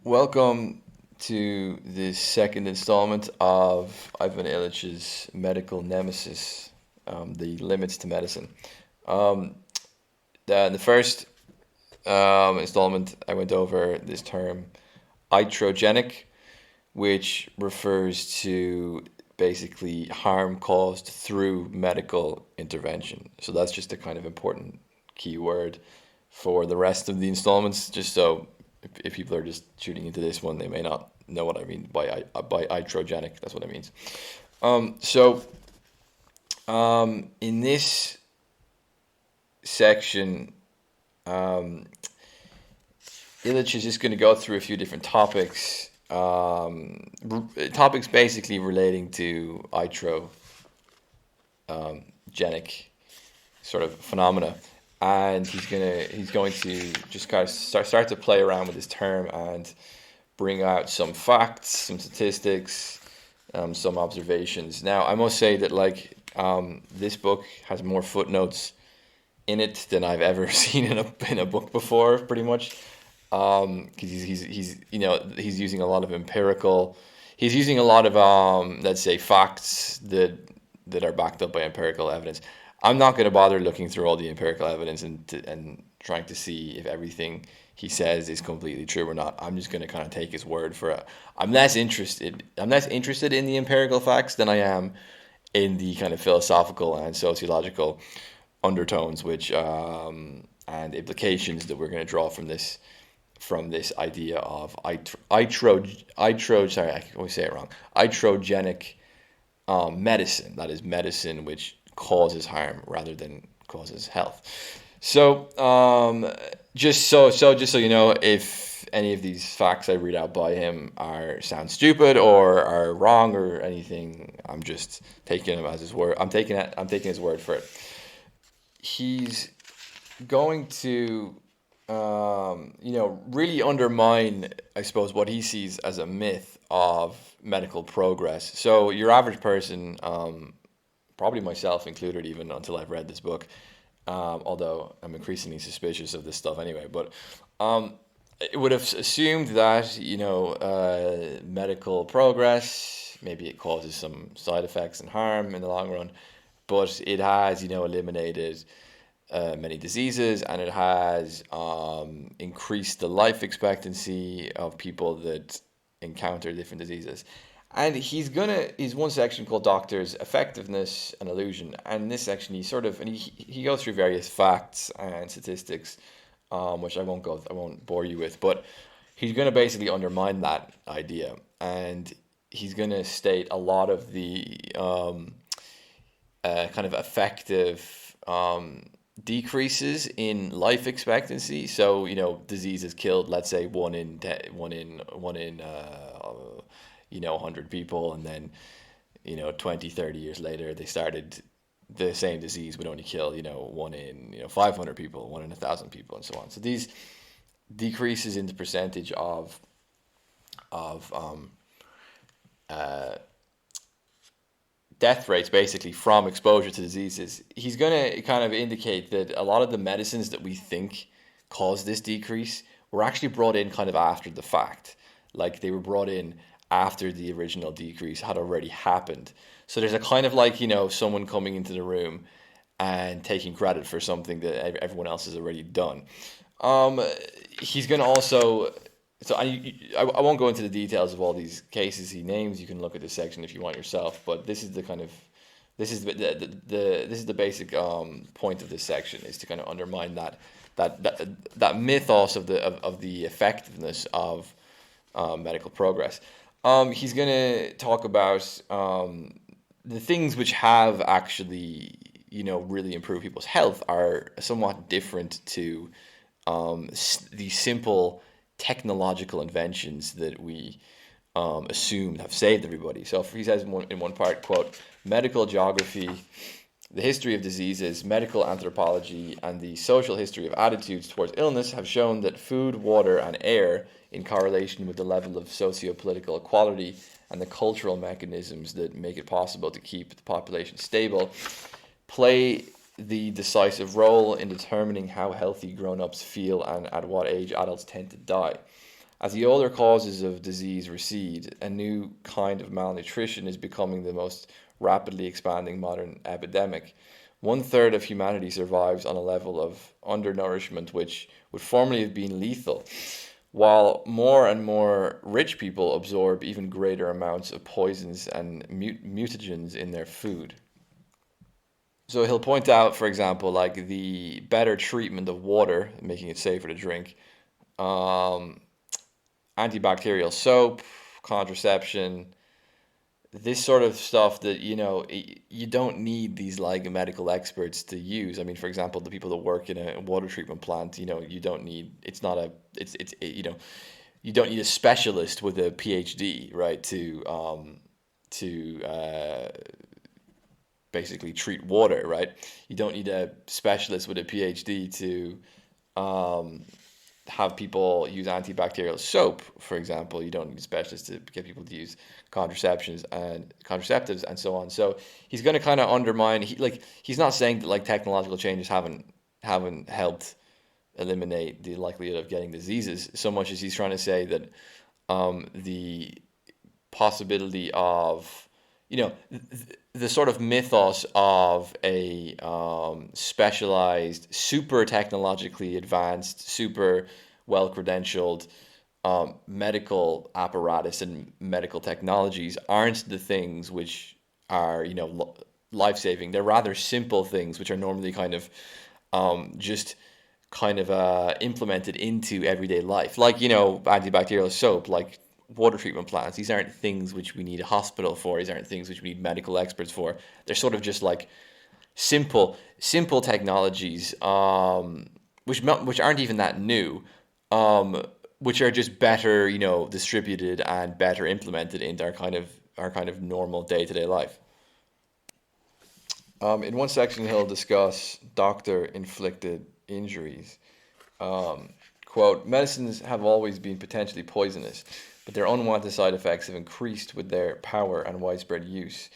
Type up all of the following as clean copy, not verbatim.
Welcome to the second installment of Ivan Illich's Medical Nemesis, the limits to medicine. Um, the first installment, I went over this term iatrogenic, which refers to basically harm caused through medical intervention. So that's just a kind of important key word for the rest of the installments, just so if people are just shooting into this one, they may not know what I mean by iatrogenic. That's what it means. In this section, Illich is just going to go through a few different topics. Topics basically relating to iatrogenic sort of phenomena, and he's going to just kind of start to play around with this term and bring out some facts, some statistics, some observations. Now, I must say that this book has more footnotes in it than I've ever seen in a book before, pretty much. Because he's using a lot of empirical, he's using a lot of let's say facts that are backed up by empirical evidence. I'm not going to bother looking through all the empirical evidence and trying to see if everything he says is completely true or not. I'm just going to kind of take his word for it. I'm less interested in the empirical facts than I am in the kind of philosophical and sociological undertones, which and implications that we're going to draw from this idea of iatrogenic medicine. That is medicine which causes harm rather than causes health. So just so you know, if any of these facts I read out by him sound stupid or are wrong or anything, I'm just taking him as his word. I'm taking his word for it. He's going to really undermine, I suppose, what he sees as a myth of medical progress. So your average person, probably myself included, even until I've read this book, although I'm increasingly suspicious of this stuff anyway, but it would have assumed that, medical progress, maybe it causes some side effects and harm in the long run, but it has, eliminated many diseases, and it has increased the life expectancy of people that encounter different diseases. And he's one section called Doctors' Effectiveness and Illusion, and in this section he goes through various facts and statistics, which I won't bore you with, but he's going to basically undermine that idea, and he's going to state a lot of the kind of effective decreases in life expectancy. So disease has killed, let's say, one in 100 people, and then 20-30 years later they started the same disease would only kill one in 500 people, one in 1,000 people, and so on. So these decreases in the percentage of death rates basically from exposure to diseases, he's going to kind of indicate that a lot of the medicines that we think cause this decrease were actually brought in kind of after the fact. Like they were brought in after the original decrease had already happened. So there's a kind of someone coming into the room and taking credit for something that everyone else has already done. He's going to also... So I won't go into the details of all these cases he names. You can look at this section if you want yourself. But this is the basic point of this section, is to kind of undermine that mythos of the effectiveness of medical progress. He's going to talk about the things which have actually really improved people's health are somewhat different to the simple technological inventions that we assumed have saved everybody. So he says in one part, quote, medical geography, the history of diseases, medical anthropology, and the social history of attitudes towards illness have shown that food, water, and air, in correlation with the level of socio-political equality and the cultural mechanisms that make it possible to keep the population stable, play the decisive role in determining how healthy grown-ups feel and at what age adults tend to die. As the older causes of disease recede, a new kind of malnutrition is becoming the most rapidly expanding modern epidemic. One third of humanity survives on a level of undernourishment which would formerly have been lethal, while more and more rich people absorb even greater amounts of poisons and mutagens in their food. So he'll point out, for example, like the better treatment of water, making it safer to drink, um, antibacterial soap, contraception, this sort of stuff that you don't need these like medical experts to use. I mean, for example, the people that work in a water treatment plant, you don't need. It's not a. It's you don't need a specialist with a PhD, right, to basically treat water, right? You don't need a specialist with a PhD to um, have people use antibacterial soap, for example. You don't need specialists to get people to use contraceptives and so on. So he's going to kind of undermine. He's not saying that like technological changes haven't helped eliminate the likelihood of getting diseases so much as he's trying to say that the possibility of the sort of mythos of a specialized, super technologically advanced, super well credentialed medical apparatus and medical technologies aren't the things which are life saving. They're rather simple things which are normally kind of just kind of implemented into everyday life, like antibacterial soap, like water treatment plants. These aren't things which we need a hospital for. These aren't things which we need medical experts for. They're sort of just like simple technologies, which aren't even that new, um, which are just better, distributed and better implemented into our kind of normal day to day life. In one section, he'll discuss doctor inflicted injuries. Quote, medicines have always been potentially poisonous, but their unwanted side effects have increased with their power and widespread use.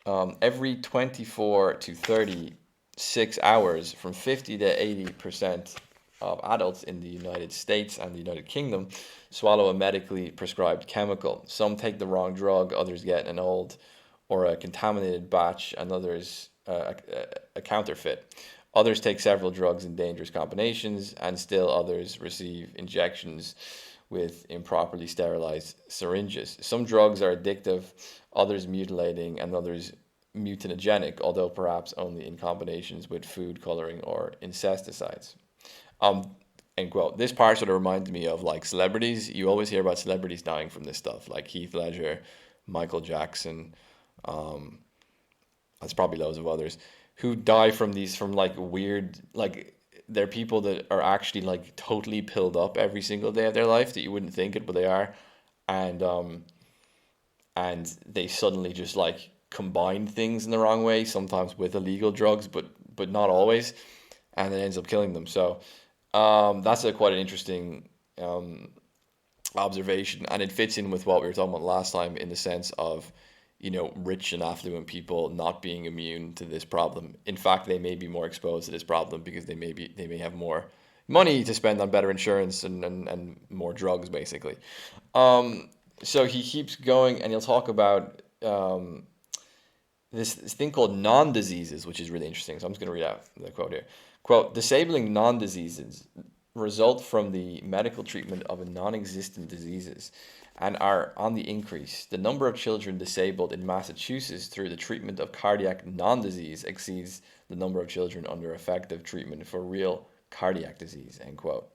Every 24 to 36 hours, from 50 to 80% of adults in the United States and the United Kingdom swallow a medically prescribed chemical. Some take the wrong drug, others get an old or a contaminated batch, and others a counterfeit. Others take several drugs in dangerous combinations, and still others receive injections with improperly sterilized syringes. Some drugs are addictive, others mutilating, and others mutagenic, although perhaps only in combinations with food coloring or insecticides. Um, End quote. This part sort of reminds me of like celebrities. You always hear about celebrities dying from this stuff, like Heath Ledger, Michael Jackson. Um, there's probably loads of others who die from like weird, like they're people that are actually like totally pilled up every single day of their life that you wouldn't think it, but they are, and they suddenly just like combine things in the wrong way, sometimes with illegal drugs, but not always, and it ends up killing them. So that's a quite an interesting observation, and it fits in with what we were talking about last time in the sense of rich and affluent people not being immune to this problem. In fact, they may be more exposed to this problem because they may have more money to spend on better insurance and more drugs, basically. So he keeps going, and he'll talk about this thing called non-diseases, which is really interesting. So I'm just going to read out the quote here. Quote, disabling non-diseases result from the medical treatment of non-existent diseases and are on the increase. The number of children disabled in Massachusetts through the treatment of cardiac non-disease exceeds the number of children under effective treatment for real cardiac disease, end quote.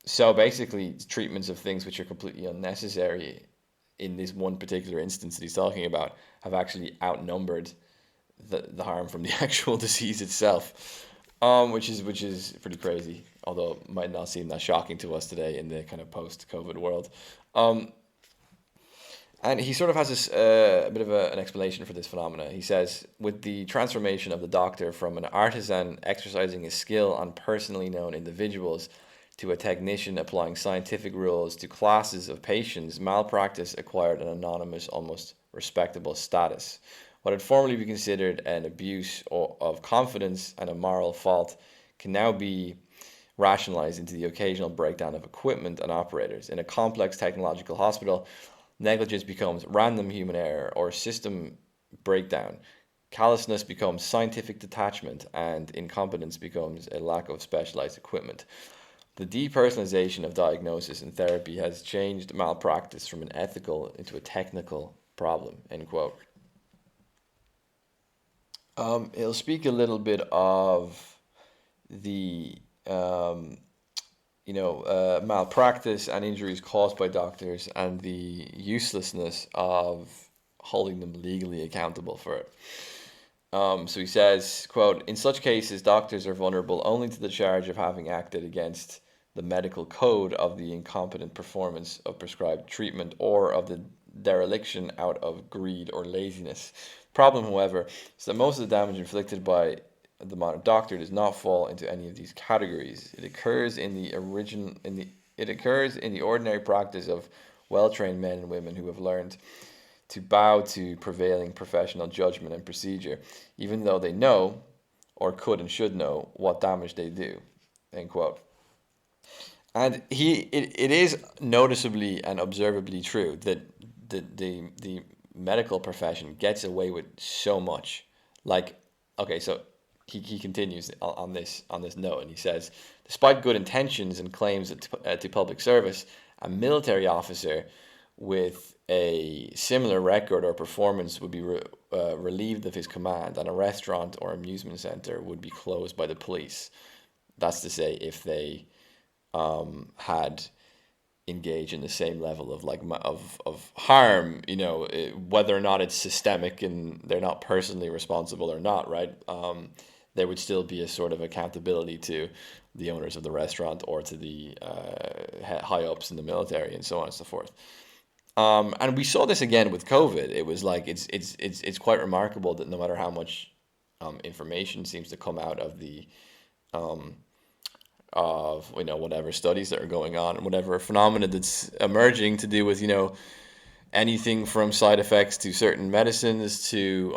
So basically, treatments of things which are completely unnecessary in this one particular instance that he's talking about have actually outnumbered the harm from the actual disease itself, which is pretty crazy, although it might not seem that shocking to us today in the kind of post-COVID world. And he sort of has this a bit of an explanation for this phenomena. He says, with the transformation of the doctor from an artisan exercising his skill on personally known individuals to a technician applying scientific rules to classes of patients, malpractice acquired an anonymous, almost respectable status. What had formerly been considered an abuse of confidence and a moral fault can now be rationalized into the occasional breakdown of equipment and operators. In a complex technological hospital, negligence becomes random human error or system breakdown. Callousness becomes scientific detachment, and incompetence becomes a lack of specialized equipment. The depersonalization of diagnosis and therapy has changed malpractice from an ethical into a technical problem. End quote. It'll speak a little bit of the malpractice and injuries caused by doctors and the uselessness of holding them legally accountable for it. So he says, quote, in such cases, doctors are vulnerable only to the charge of having acted against the medical code of the incompetent performance of prescribed treatment or of the dereliction out of greed or laziness. Problem, however, is that most of the damage inflicted by the modern doctor does not fall into any of these categories. It occurs in the ordinary practice of well-trained men and women who have learned to bow to prevailing professional judgment and procedure, even though they know, or could and should know, what damage they do. End quote. And it is noticeably and observably true that the medical profession gets away with so much. Like, okay, so he continues on this note, and he says, despite good intentions and claims to public service, a military officer with a similar record or performance would be relieved of his command, and a restaurant or amusement center would be closed by the police. That's to say, if they had engaged in the same level of harm, whether or not it's systemic and they're not personally responsible or not, right? There would still be a sort of accountability to the owners of the restaurant or to the high ups in the military and so on and so forth. And we saw this again with COVID. It was like it's quite remarkable that no matter how much information seems to come out of the of whatever studies that are going on and whatever phenomena that's emerging to do with anything from side effects to certain medicines to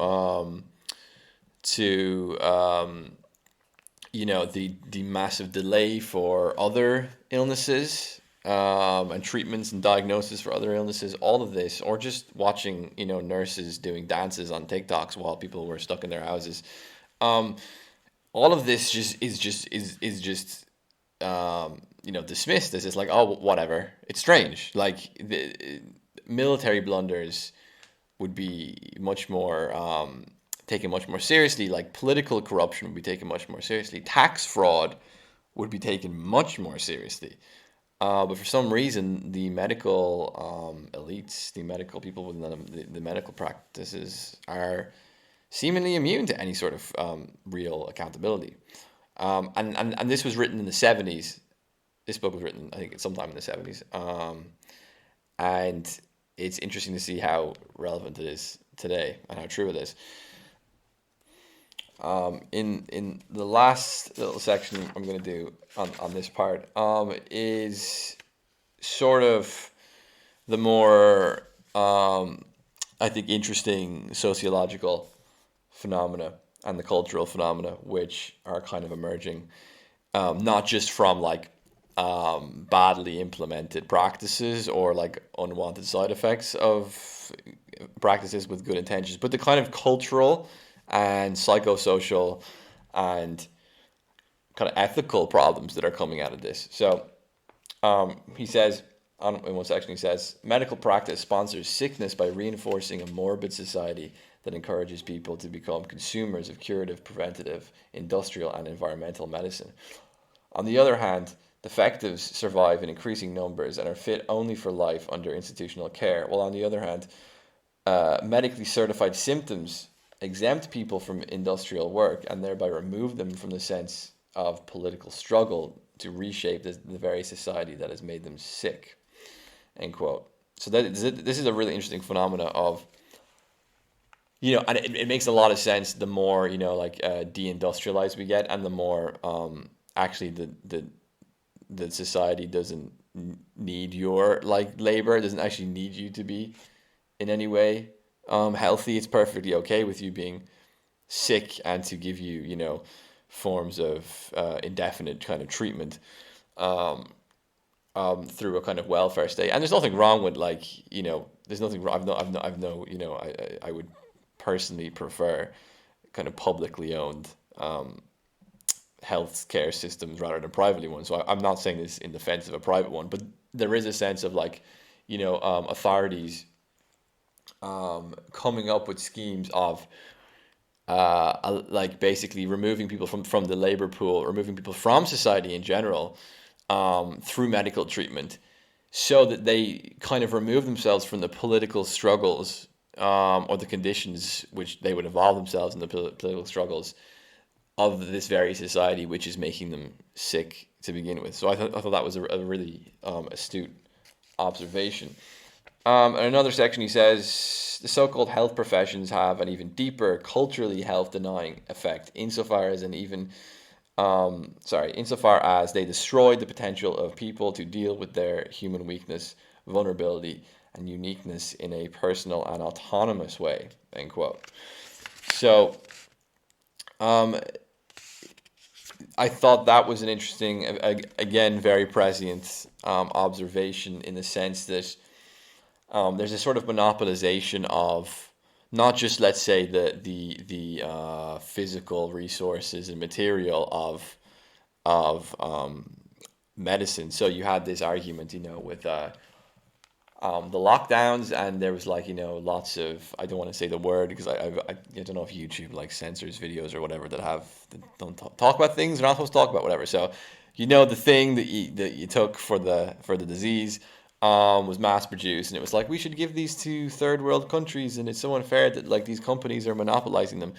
the massive delay for other illnesses and treatments and diagnosis for other illnesses, all of this, or just watching nurses doing dances on TikToks while people were stuck in their houses. All of this is just dismissed as just like, oh, whatever. It's strange. Like the military blunders would be much more taken much more seriously. Like political corruption would be taken much more seriously. Tax fraud would be taken much more seriously. But for some reason, the medical elites, the medical people within the medical practices are seemingly immune to any sort of real accountability. And this was written in the 70s. This book was written, I think, sometime in the 70s. And it's interesting to see how relevant it is today and how true it is. In the last little section I'm going to do on this part is sort of the more, I think, interesting sociological phenomena and the cultural phenomena which are kind of emerging, not just from badly implemented practices or unwanted side effects of practices with good intentions, but the kind of cultural and psychosocial and kind of ethical problems that are coming out of this. So he says, in one section, he says, medical practice sponsors sickness by reinforcing a morbid society that encourages people to become consumers of curative, preventative, industrial, and environmental medicine. On the other hand, defectives survive in increasing numbers and are fit only for life under institutional care, while on the other hand, medically certified symptoms exempt people from industrial work and thereby remove them from the sense of political struggle to reshape the very society that has made them sick. End quote. So this is a really interesting phenomena of, and it makes a lot of sense the more, deindustrialized we get and the more actually the society doesn't need your labor, doesn't actually need you to be in any way healthy. It's perfectly okay with you being sick and to give you forms of indefinite kind of treatment through a kind of welfare state. And there's nothing wrong with, like, there's nothing wrong. I've no, I would personally prefer kind of publicly owned healthcare systems rather than privately ones. So I'm not saying this in defense of a private one, but there is a sense of, like, authorities coming up with schemes of like basically removing people from the labor pool, removing people from society in general, through medical treatment, so that they kind of remove themselves from the political struggles, or the conditions which they would involve themselves in the political struggles of this very society, which is making them sick to begin with. So I thought that was a really astute observation. In another section, he says the so-called health professions have an even deeper culturally health-denying effect, insofar as they destroy the potential of people to deal with their human weakness, vulnerability, and uniqueness in a personal and autonomous way. End quote. So, I thought that was an interesting, again, very prescient observation, in the sense that there's a sort of monopolization of not just, let's say, the physical resources and material of medicine. So you had this argument, with the lockdowns, and there was, like, lots of, I don't want to say the word because I don't know if YouTube like censors videos or whatever that don't talk about things they're not supposed to talk about, whatever. So the thing that you took for the disease was mass produced, and it was like, we should give these to third world countries, and it's so unfair that, like, these companies are monopolizing them.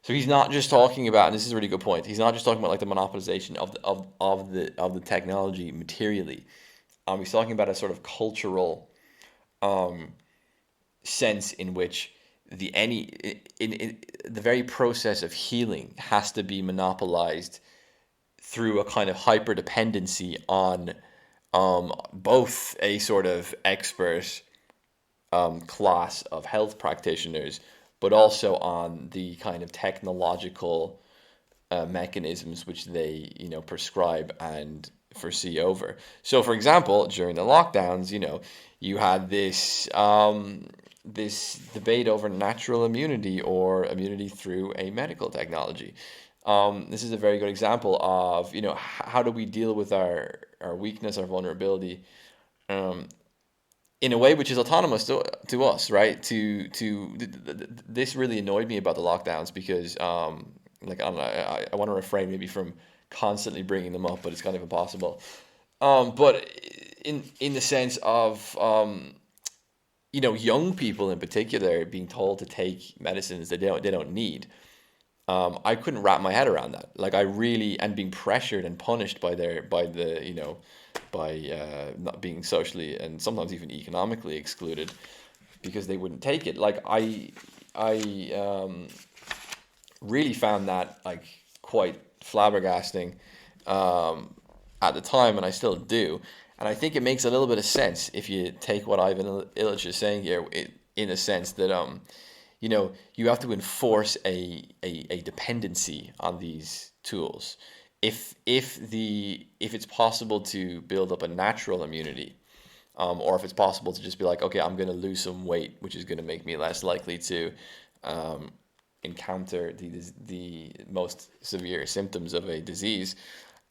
So he's not just talking about, and this is a really good point, he's not just talking about, like, the monopolization of the technology materially. He's talking about a sort of cultural sense in which in the very process of healing has to be monopolized through a kind of hyper dependency on both a sort of expert class of health practitioners, but also on the kind of technological mechanisms which they prescribe and foresee over. So, for example, during the lockdowns, you had this this debate over natural immunity or immunity through a medical technology. This is a very good example of how do we deal with our weakness, our vulnerability, in a way which is autonomous to us, right? This really annoyed me about the lockdowns, because like, I want to refrain maybe from constantly bringing them up, but it's kind of impossible. But in the sense of young people in particular being told to take medicines that they don't need. I couldn't wrap my head around that. Like, and being pressured and punished by not being socially and sometimes even economically excluded because they wouldn't take it. Like, I really found that, like, quite flabbergasting at the time, and I still do. And I think it makes a little bit of sense if you take what Ivan Illich is saying here, in a sense that you have to enforce a dependency on these tools. If it's possible to build up a natural immunity, or if it's possible to just be like, okay, I'm going to lose some weight, which is going to make me less likely to encounter the most severe symptoms of a disease.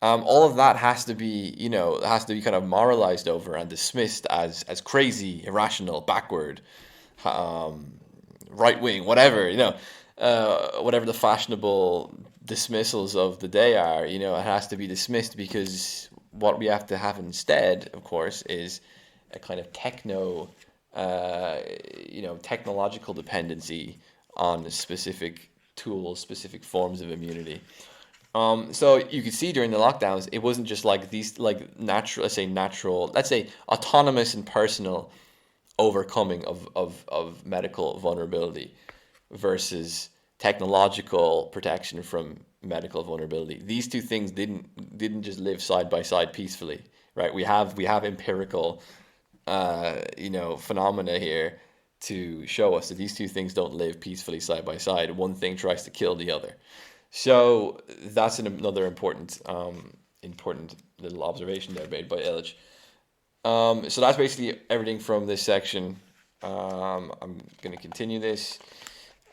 All of that has to be kind of moralized over and dismissed as crazy, irrational, backward, right wing, whatever, whatever the fashionable dismissals of the day are. It has to be dismissed, because what we have to have instead, of course, is a kind of technological dependency on specific tools, specific forms of immunity. So you could see during the lockdowns, it wasn't just like these, like, natural, let's say autonomous and personal overcoming of medical vulnerability versus technological protection from medical vulnerability. These two things didn't just live side by side peacefully, right? We have empirical phenomena here to show us that these two things don't live peacefully side by side. One thing tries to kill the other. So that's another important little observation there made by Illich. So that's basically everything from this section. I'm going to continue this.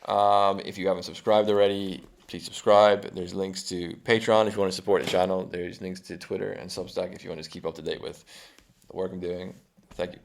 If you haven't subscribed already, please subscribe. There's links to Patreon if you want to support the channel. There's links to Twitter and Substack if you want to keep up to date with the work I'm doing. Thank you.